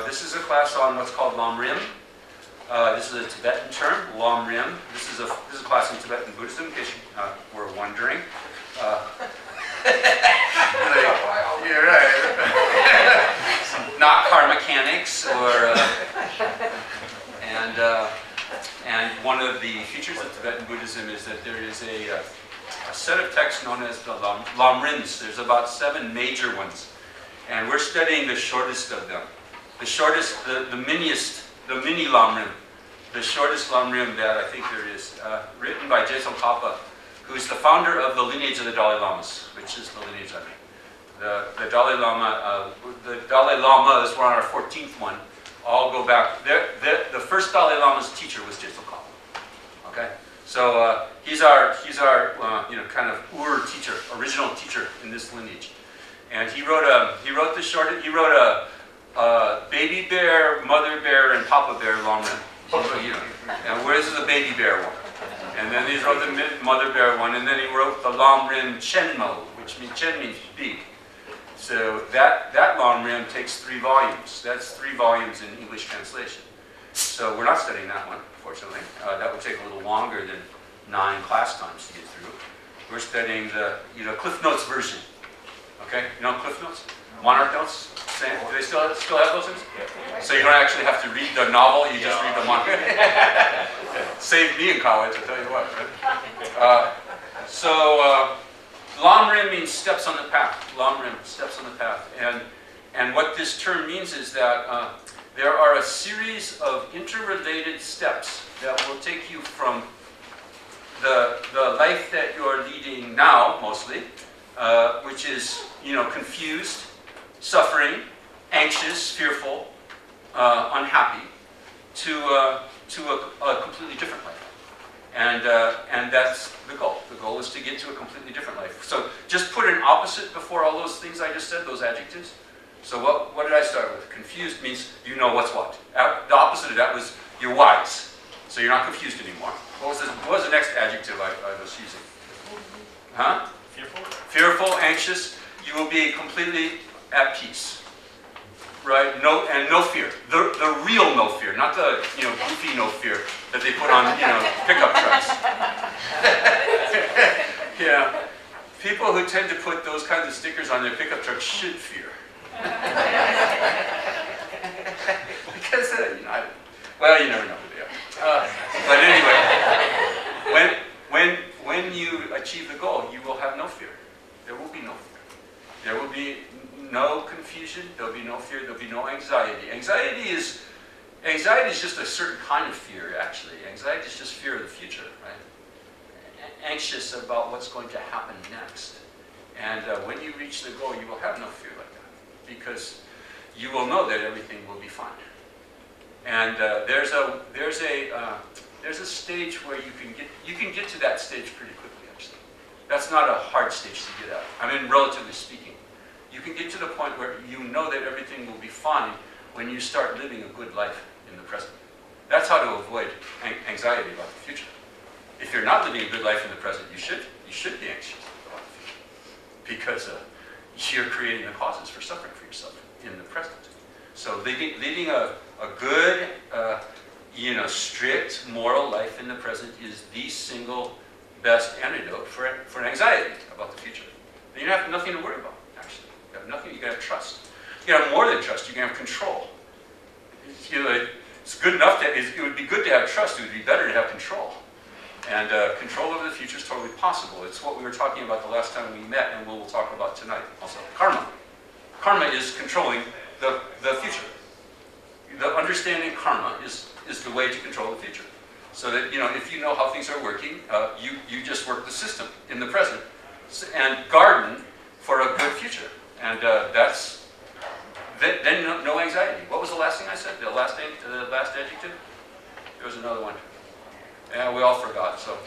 This is a class on what's called Lam Rim. This is a Tibetan term, Lam Rim. This is a class in Tibetan Buddhism, in case you were wondering. You're right. Not car mechanics, or and one of the features of Tibetan Buddhism is that there is a set of texts known as the Lam Rims. There's about 7 major ones, and we're studying the shortest of them. The shortest, the mini Lam Rim, the shortest Lam Rim that I think there is, written by Geshe Papa, who's the founder of the lineage of the Dalai Lamas, which is the lineage I mean. The Dalai Lamas, we're on our 14th one, all go back. The first Dalai Lama's teacher was Geshe Papa. Okay, so he's our kind of teacher, original teacher in this lineage, and he wrote a baby bear, mother bear, and papa bear Lam Rim. And where's the baby bear one? And then he wrote the mother bear one, and then he wrote the Lam Rim Chenmo, which means Chen means big. So that Lam Rim takes 3 volumes. That's 3 volumes in English translation. So we're not studying that one, fortunately. That would take a little longer than 9 class times to get through. We're studying the Cliff Notes version. Okay, you know Cliff Notes? Monarch Notes? Do they still have those things? So you don't actually have to read the novel, you just read the Monarch. Saved me in college, I'll tell you what. Right? Lam Rim means steps on the path. Lam Rim, steps on the path. And what this term means is that there are a series of interrelated steps that will take you from the life that you're leading now, mostly, which is, confused, suffering, anxious, fearful, unhappy, to a completely different life. And that's the goal. The goal is to get to a completely different life. So just put an opposite before all those things I just said, those adjectives. So what did I start with? Confused means you know what's what. The opposite of that was you're wise. So you're not confused anymore. What was the next adjective I was using? Huh? Fearful. Fearful, anxious. You will be completely at peace. Right? No fear. The real no fear, not the goofy no fear that they put on pickup trucks. Yeah, people who tend to put those kinds of stickers on their pickup trucks should fear. Because you never know who they are. But anyway, when you achieve the goal, you will have no fear. There will be no fear. There will be no confusion, there'll be no fear, there'll be no anxiety. Anxiety is just a certain kind of fear, actually. Anxiety is just fear of the future, right? Anxious about what's going to happen next. And when you reach the goal, you will have no fear like that, because you will know that everything will be fine. And there's a stage where you can get to that stage pretty quickly, actually. That's not a hard stage to get at. I mean, relatively speaking. You can get to the point where you know that everything will be fine when you start living a good life in the present. That's how to avoid anxiety about the future. If you're not living a good life in the present, you should be anxious about the future, because you're creating the causes for suffering for yourself in the present. So leading a good, strict moral life in the present is the single best antidote for anxiety about the future. Then you have nothing to worry about. Nothing, you can have trust. You can have more than trust, you can have control. It's good enough that it would be good to have trust, it would be better to have control. And control over the future is totally possible. It's what we were talking about the last time we met, and we'll talk about tonight also. Karma. Karma is controlling the future. The understanding karma is the way to control the future. So that, if you know how things are working, you just work the system in the present and garden for a good future. And then no anxiety. What was the last thing I said? The last adjective? There was another one. Yeah, we all forgot, so.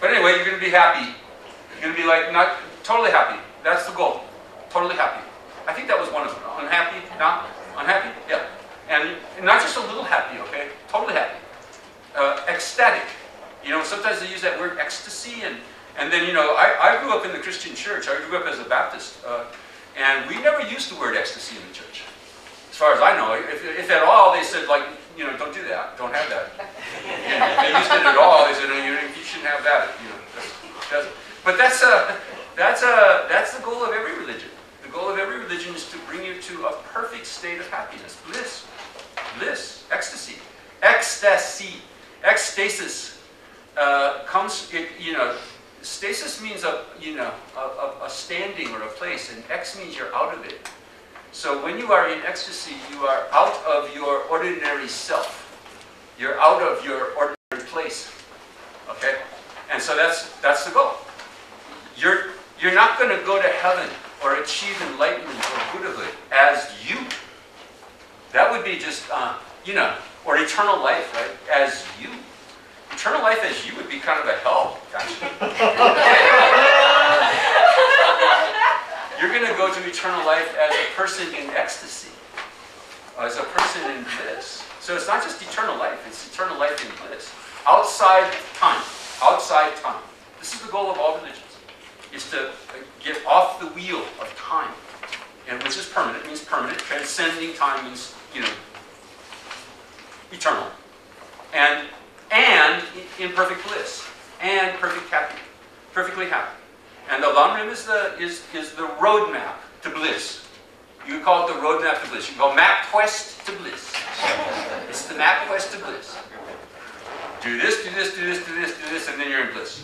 But anyway, you're going to be happy. You're going to be not totally happy. That's the goal. Totally happy. I think that was one of them. Unhappy? Not? Unhappy? Yeah. And not just a little happy, okay? Totally happy. Ecstatic. Sometimes they use that word ecstasy, and then, I grew up in the Christian church. I grew up as a Baptist, and we never used the word ecstasy in the church. As far as I know, if at all, they said, like, you know, don't do that, don't have that. You know, if they used it at all, they said, oh, you shouldn't have that. You know, but that's the goal of every religion. The goal of every religion is to bring you to a perfect state of happiness, bliss, bliss, ecstasy, ecstasy, ecstasis comes. You know, stasis means a standing or a place, and ex means you're out of it. So when you are in ecstasy, you are out of your ordinary self. You're out of your ordinary place. Okay, and so that's the goal. You're not going to go to heaven or achieve enlightenment or Buddhahood as you. That would be just, you know, or eternal life, right? As you. Eternal life as you would be kind of a hell, actually. You're going to go to eternal life as a person in ecstasy, as a person in bliss. So it's not just eternal life, it's eternal life in bliss. Outside time. Outside time. This is the goal of all religions, is to get off the wheel of time, and which is permanent, means permanent. Transcending time means, you know, eternal. And in perfect bliss, and perfectly happy. And the Lam Rim is the roadmap to bliss. You call it the roadmap to bliss. You call Mapquest to bliss. It's the Mapquest to bliss. Do this, do this, do this, do this, do this, and then you're in bliss.